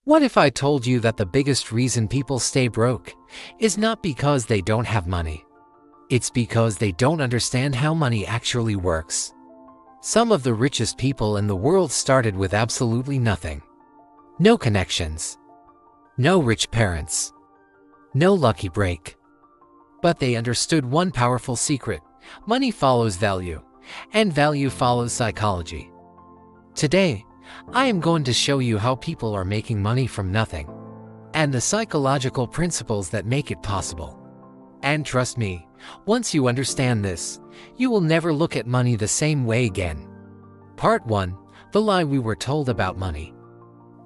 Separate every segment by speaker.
Speaker 1: What if I told you that the biggest reason people stay broke is not because they don't have money? It's because they don't understand how money actually works. Some of the richest people in the world started with absolutely nothing. No connections. No rich parents. No lucky break. But they understood one powerful secret: money follows value, and value follows psychology. Today, I am going to show you how people are making money from nothing, and the psychological principles that make it possible. And trust me, once you understand this, you will never look at money the same way again. Part 1. The lie we were told about money.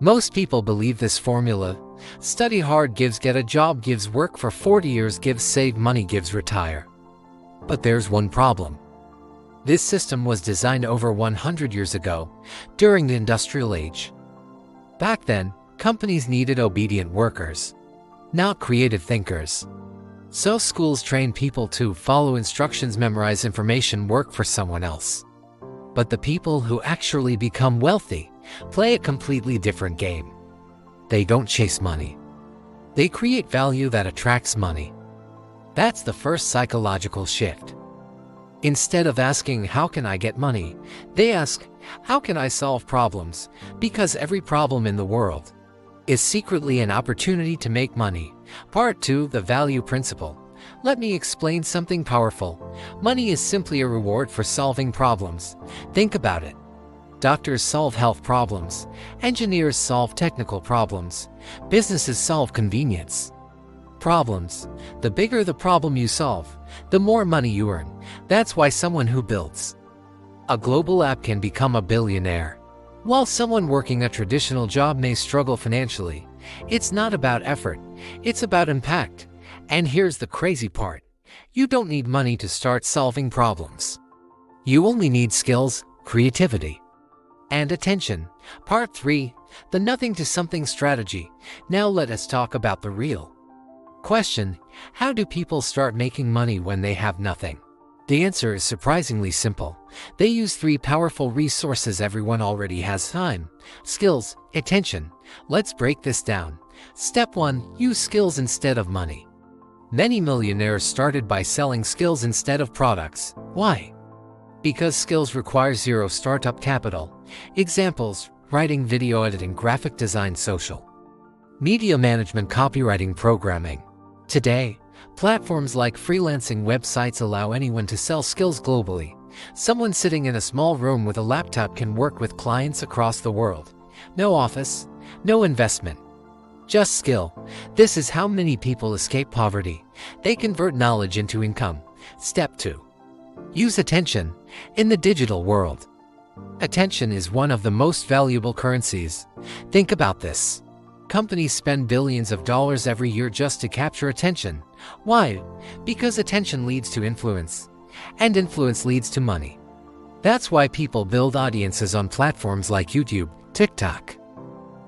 Speaker 1: Most people believe this formula: study hard gives get a job gives work for 40 years gives save money gives retire. But there's one problem. This system was designed over 100 years ago, during the industrial age. Back then, companies needed obedient workers, not creative thinkers. So schools train people to follow instructions, memorize information, work for someone else. But the people who actually become wealthy play a completely different game. They don't chase money. They create value that attracts money. That's the first psychological shift. Instead of asking, how can I get money, they ask, how can I solve problems? Because every problem in the world is secretly an opportunity to make money. Part 2. The value principle. Let me explain something powerful. Money is simply a reward for solving problems. Think about it. Doctors solve health problems. Engineers solve technical problems. Businesses solve convenience problems. The bigger the problem you solve, the more money you earn. That's why someone who builds a global app can become a billionaire, while someone working a traditional job may struggle financially. It's not about effort, it's about impact. And here's the crazy part: you don't need money to start solving problems. You only need skills, creativity, and attention. Part 3. The nothing to something strategy. Now let us talk about the real question: how do people start making money when they have nothing? The answer is surprisingly simple. They use 3 powerful resources everyone already has: time, skills, attention. Let's break this down. Step 1. Use skills instead of money. Many millionaires started by selling skills instead of products. Why? Because skills require zero startup capital. Examples: writing, video editing, graphic design, social media management, copywriting, programming. Today, platforms like freelancing websites allow anyone to sell skills globally. Someone sitting in a small room with a laptop can work with clients across the world. No office, no investment, just skill. This is how many people escape poverty. They convert knowledge into income. Step 2. Use attention. In the digital world, attention is one of the most valuable currencies. Think about this. Companies spend billions of dollars every year just to capture attention. Why? Because attention leads to influence, and influence leads to money. That's why people build audiences on platforms like YouTube, TikTok,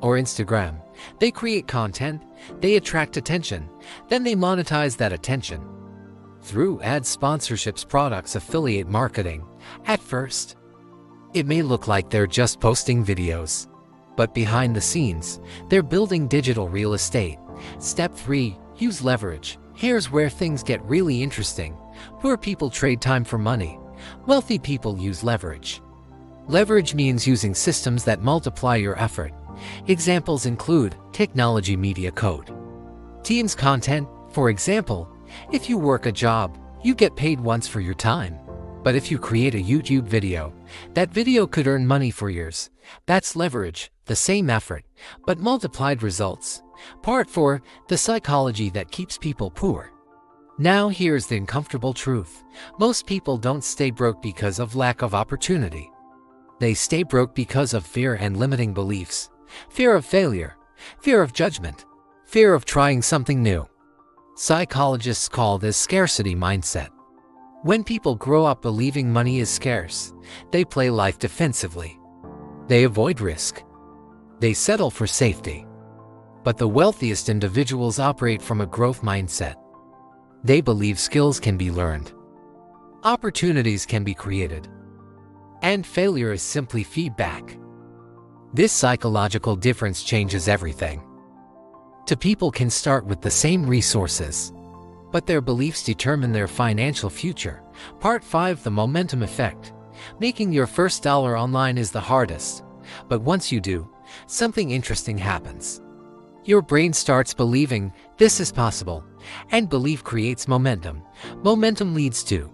Speaker 1: or Instagram. They create content, they attract attention, then they monetize that attention through ads, sponsorships, products, affiliate marketing. At first, it may look like they're just posting videos, but behind the scenes, they're building digital real estate. Step 3. Use leverage. Here's where things get really interesting. Poor people trade time for money. Wealthy people use leverage. Leverage means using systems that multiply your effort. Examples include technology, media, code, Teams, content. For example, if you work a job, you get paid once for your time. But if you create a YouTube video, that video could earn money for years. That's leverage, the same effort, but multiplied results. Part 4. The psychology that keeps people poor. Now here's the uncomfortable truth. Most people don't stay broke because of lack of opportunity. They stay broke because of fear and limiting beliefs. Fear of failure, fear of judgment, fear of trying something new. Psychologists call this scarcity mindset. When people grow up believing money is scarce, they play life defensively. They avoid risk. They settle for safety. But the wealthiest individuals operate from a growth mindset. They believe skills can be learned, opportunities can be created, and failure is simply feedback. This psychological difference changes everything. Two people can start with the same resources, but their beliefs determine their financial future. Part 5: The Momentum Effect. Making your first dollar online is the hardest, but once you do, something interesting happens. Your brain starts believing this is possible, and belief creates momentum. Momentum leads to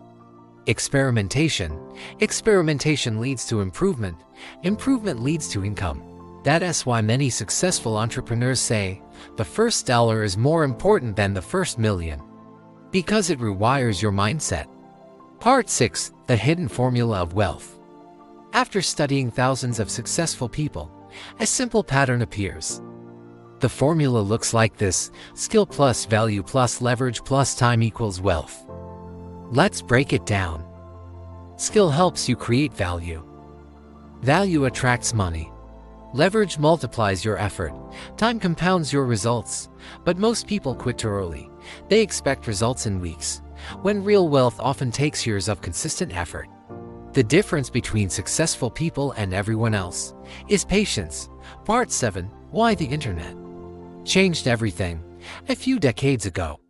Speaker 1: experimentation. Experimentation leads to improvement. Improvement leads to income. That's why many successful entrepreneurs say the first dollar is more important than the first million, because it rewires your mindset. Part 6: The Hidden Formula of Wealth. After studying thousands of successful people, a simple pattern appears. The formula looks like this: skill plus value plus leverage plus time equals wealth. Let's break it down. Skill helps you create value. Value attracts money. Leverage multiplies your effort. Time compounds your results. But most people quit too early. They expect results in weeks, when real wealth often takes years of consistent effort. The difference between successful people and everyone else is patience. Part 7: Why the Internet changed everything. A few decades ago,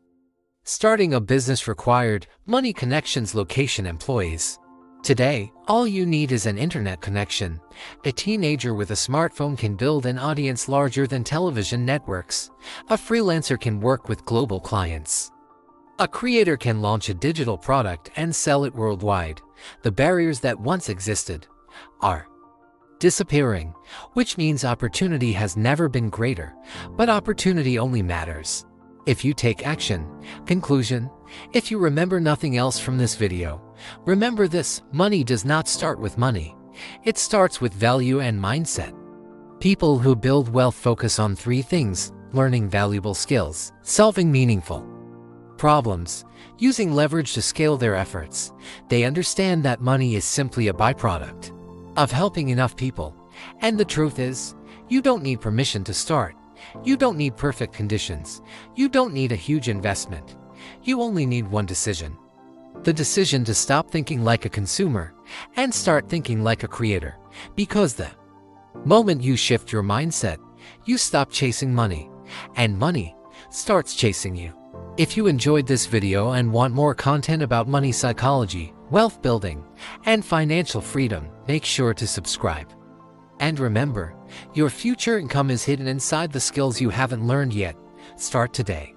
Speaker 1: starting a business required money, connections, location, employees. Today, all you need is an internet connection. A teenager with a smartphone can build an audience larger than television networks. A freelancer can work with global clients. A creator can launch a digital product and sell it worldwide. The barriers that once existed are disappearing, which means opportunity has never been greater, but opportunity only matters if you take action. Conclusion: if you remember nothing else from this video, remember this: money does not start with money. It starts with value and mindset. People who build wealth focus on 3 things: learning valuable skills, solving meaningful problems, using leverage to scale their efforts. They understand that money is simply a byproduct of helping enough people. And the truth is, you don't need permission to start. You don't need perfect conditions. You don't need a huge investment. You only need one decision. The decision to stop thinking like a consumer and start thinking like a creator. Because the moment you shift your mindset, you stop chasing money, and money starts chasing you. If you enjoyed this video and want more content about money psychology, wealth building, and financial freedom, make sure to subscribe. And remember, your future income is hidden inside the skills you haven't learned yet. Start today.